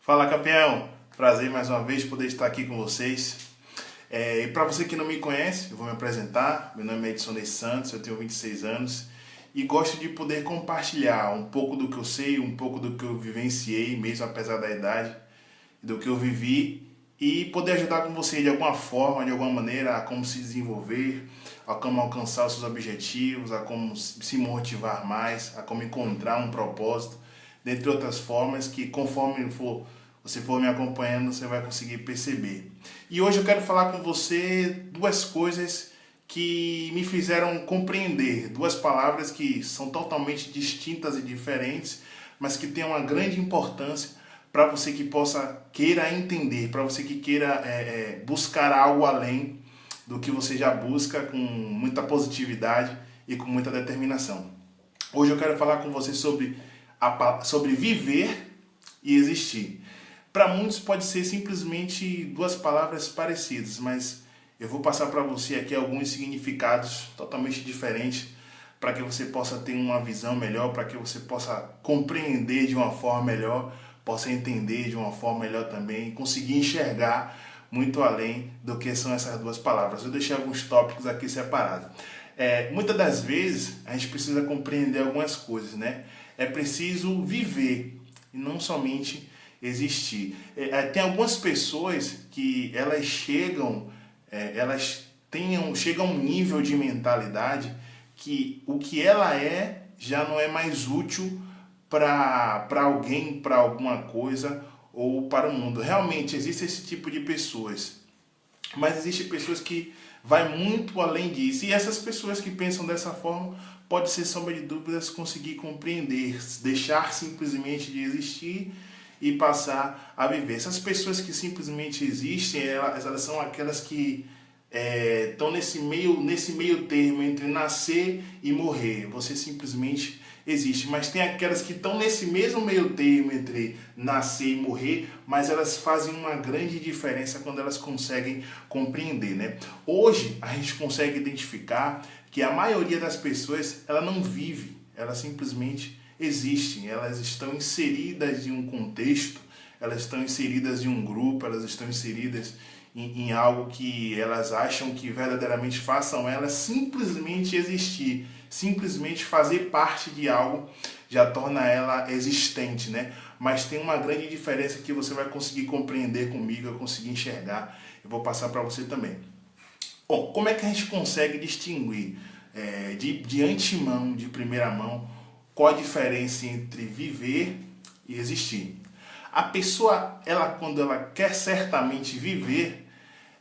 Fala, campeão! Prazer mais uma vez poder estar aqui com vocês. E para você que não me conhece, eu vou me apresentar. Meu nome é Edson Ney Santos, eu tenho 26 anos e gosto de poder compartilhar um pouco do que eu sei, um pouco do que eu vivenciei, mesmo apesar da idade, do que eu vivi e poder ajudar com você de alguma forma, de alguma maneira, a como se desenvolver, a como alcançar os seus objetivos, a como se motivar mais, a como encontrar um propósito, dentre outras formas que conforme você for me acompanhando, você vai conseguir perceber. E hoje eu quero falar com você duas coisas que me fizeram compreender, duas palavras que são totalmente distintas e diferentes, mas que têm uma grande importância para você que possa queira entender, para você que queira buscar algo além do que você já busca com muita positividade e com muita determinação. Hoje eu quero falar com você sobre viver e existir. Para muitos pode ser simplesmente duas palavras parecidas, mas eu vou passar para você aqui alguns significados totalmente diferentes para que você possa ter uma visão melhor, para que você possa compreender de uma forma melhor, possa entender de uma forma melhor também, conseguir enxergar muito além do que são essas duas palavras. Eu deixei alguns tópicos aqui separados. Muitas das vezes a gente precisa compreender algumas coisas, né? É preciso viver e não somente existir. Tem algumas pessoas que elas chegam a um nível de mentalidade que o que ela é já não é mais útil para alguém, para alguma coisa ou para o mundo. Realmente existe esse tipo de pessoas, mas existem pessoas que vai muito além disso. E essas pessoas que pensam dessa forma, pode ser sombra de dúvidas conseguir compreender, deixar simplesmente de existir e passar a viver. Essas pessoas que simplesmente existem, elas são aquelas que estão nesse meio termo entre nascer e morrer. Você simplesmente existe, mas tem aquelas que estão nesse mesmo meio termo entre nascer e morrer, mas elas fazem uma grande diferença quando elas conseguem compreender, né? Hoje a gente consegue identificar que a maioria das pessoas ela não vive, elas simplesmente existem, elas estão inseridas em um contexto, elas estão inseridas em um grupo, elas estão inseridas em algo que elas acham que verdadeiramente façam elas simplesmente existir, simplesmente fazer parte de algo já torna ela existente, né? Mas tem uma grande diferença que você vai conseguir compreender comigo, eu conseguir enxergar, eu vou passar para você também. Bom, como é que a gente consegue distinguir de antemão, de primeira mão, qual a diferença entre viver e existir? A pessoa, quando ela quer certamente viver,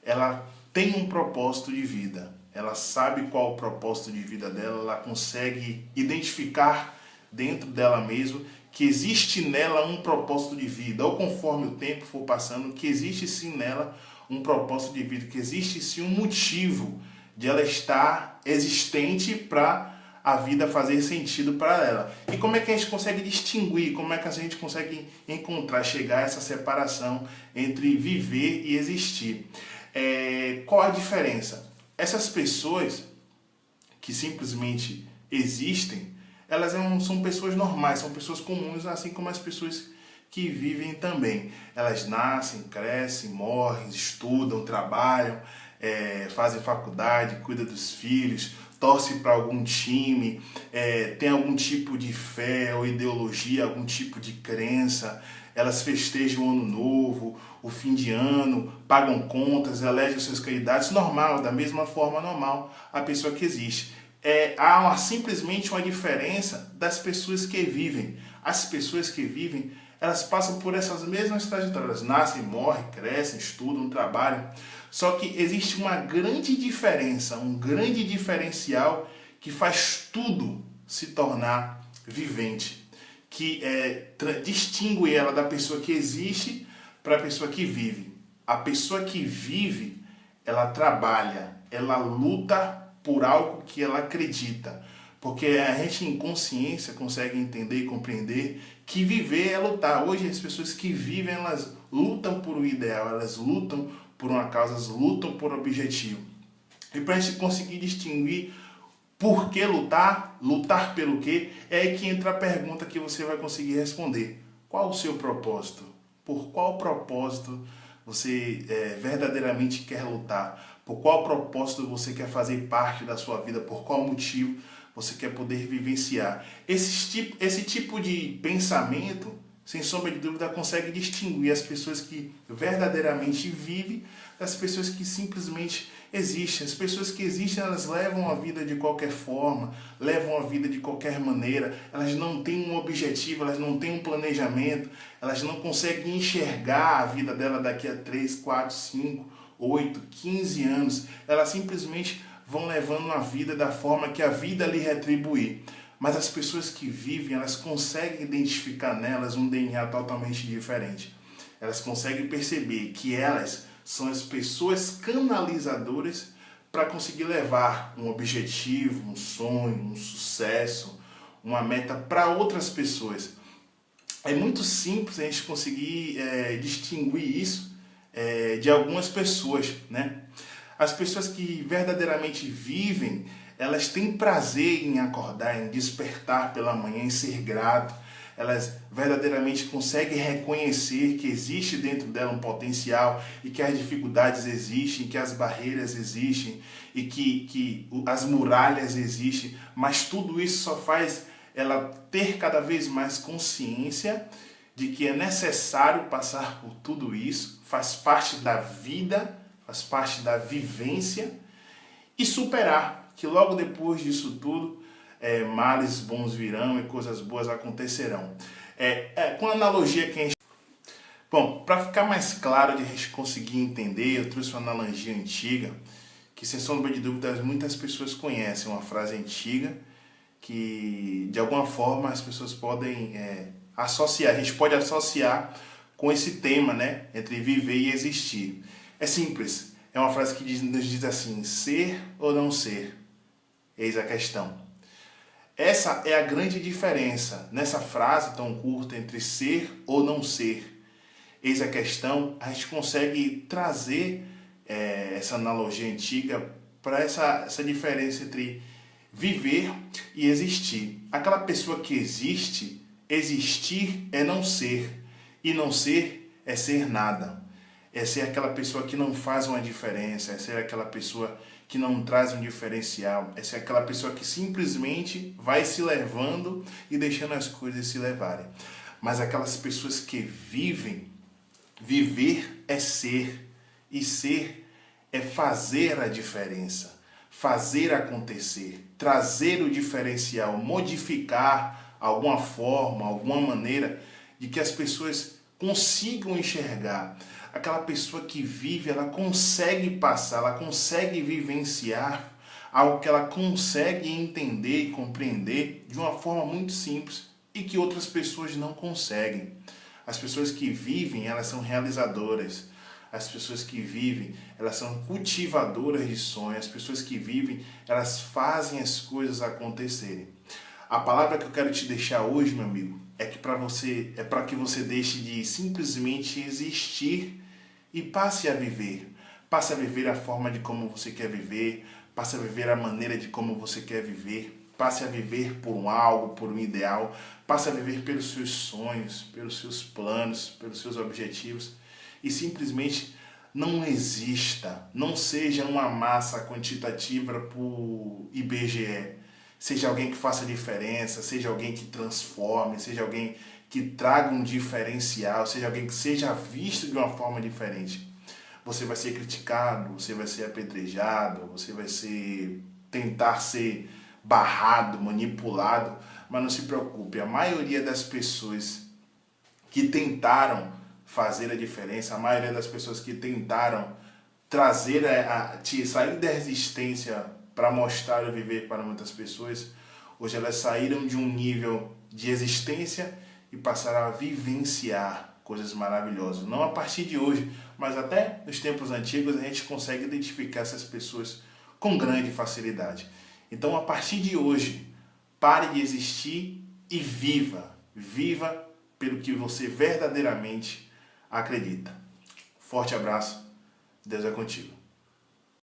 ela tem um propósito de vida. Ela sabe qual é o propósito de vida dela, ela consegue identificar dentro dela mesma que existe nela um propósito de vida, ou conforme o tempo for passando, que existe sim nela um propósito de vida, que existe sim um motivo de ela estar existente para a vida fazer sentido para ela. E como é que a gente consegue distinguir, como é que a gente consegue encontrar, chegar a essa separação entre viver e existir? Qual a diferença? Essas pessoas que simplesmente existem, elas são pessoas normais, são pessoas comuns, assim como as pessoas que vivem também. Elas nascem, crescem, morrem, estudam, trabalham, fazem faculdade, cuidam dos filhos, torcem para algum time, tem algum tipo de fé ou ideologia, algum tipo de crença. Elas festejam o ano novo, o fim de ano, pagam contas, elegem seus candidatos, normal, da mesma forma normal a pessoa que existe. Há simplesmente uma diferença das pessoas que vivem. As pessoas que vivem, elas passam por essas mesmas trajetórias, nascem, morrem, crescem, estudam, trabalham. Só que existe uma grande diferença, um grande diferencial que faz tudo se tornar vivente, que distingue ela da pessoa que existe para a pessoa que vive. A pessoa que vive, ela trabalha, ela luta por algo que ela acredita. Porque a gente em consciência consegue entender e compreender que viver é lutar. Hoje as pessoas que vivem, elas lutam por um ideal, elas lutam por uma causa, elas lutam por um objetivo. E para a gente conseguir distinguir por que lutar, lutar pelo quê, é aí que entra a pergunta que você vai conseguir responder. Qual o seu propósito? Por qual propósito você verdadeiramente quer lutar? Por qual propósito você quer fazer parte da sua vida? Por qual motivo você quer poder vivenciar? Esse tipo de pensamento, sem sombra de dúvida, consegue distinguir as pessoas que verdadeiramente vivem das pessoas que simplesmente existem. As pessoas que existem, elas levam a vida de qualquer forma, levam a vida de qualquer maneira, elas não têm um objetivo, elas não têm um planejamento, elas não conseguem enxergar a vida dela daqui a 3, 4, 5, 8, 15 anos. Elas simplesmente vão levando a vida da forma que a vida lhe retribuir. Mas as pessoas que vivem, elas conseguem identificar nelas um DNA totalmente diferente. Elas conseguem perceber que elas são as pessoas canalizadoras para conseguir levar um objetivo, um sonho, um sucesso, uma meta para outras pessoas. É muito simples a gente conseguir distinguir isso de algumas pessoas, né? As pessoas que verdadeiramente vivem, elas têm prazer em acordar, em despertar pela manhã, em ser grato. Elas verdadeiramente conseguem reconhecer que existe dentro dela um potencial e que as dificuldades existem, que as barreiras existem e que as muralhas existem, mas tudo isso só faz ela ter cada vez mais consciência de que é necessário passar por tudo isso, faz parte da vida, faz parte da vivência e superar, que logo depois disso tudo males bons virão e coisas boas acontecerão. Com a analogia que a gente... Bom, para ficar mais claro de a gente conseguir entender, eu trouxe uma analogia antiga, que sem sombra de dúvidas muitas pessoas conhecem, uma frase antiga, que de alguma forma as pessoas podem associar, a gente pode associar com esse tema, né, entre viver e existir. É simples, é uma frase que nos diz assim: ser ou não ser, eis a questão. Essa é a grande diferença nessa frase tão curta entre ser ou não ser. Eis a questão, a gente consegue trazer essa analogia antiga para essa diferença entre viver e existir. Aquela pessoa que existe, existir é não ser, e não ser é ser nada. É ser aquela pessoa que não faz uma diferença, é ser aquela pessoa que não traz um diferencial, é ser aquela pessoa que simplesmente vai se levando e deixando as coisas se levarem. Mas aquelas pessoas que vivem, viver é ser, e ser é fazer a diferença, fazer acontecer, trazer o diferencial, modificar alguma forma, alguma maneira de que as pessoas consigam enxergar. Aquela pessoa que vive, ela consegue passar, ela consegue vivenciar algo que ela consegue entender e compreender de uma forma muito simples e que outras pessoas não conseguem. As pessoas que vivem, elas são realizadoras. As pessoas que vivem, elas são cultivadoras de sonhos. As pessoas que vivem, elas fazem as coisas acontecerem. A palavra que eu quero te deixar hoje, meu amigo, é para que você deixe de simplesmente existir e passe a viver. Passe a viver a forma de como você quer viver, passe a viver a maneira de como você quer viver, passe a viver por um algo, por um ideal, passe a viver pelos seus sonhos, pelos seus planos, pelos seus objetivos e simplesmente não exista, não seja uma massa quantitativa por IBGE. Seja alguém que faça diferença, seja alguém que transforme, seja alguém que traga um diferencial, seja alguém que seja visto de uma forma diferente. Você vai ser criticado, você vai ser apedrejado, você vai tentar ser barrado, manipulado, mas não se preocupe, a maioria das pessoas que tentaram fazer a diferença, a maioria das pessoas que tentaram trazer sair da resistência para mostrar e viver para muitas pessoas, hoje elas saíram de um nível de existência e passaram a vivenciar coisas maravilhosas. Não a partir de hoje, mas até nos tempos antigos a gente consegue identificar essas pessoas com grande facilidade. Então, a partir de hoje, pare de existir e viva. Viva pelo que você verdadeiramente acredita. Forte abraço. Deus é contigo.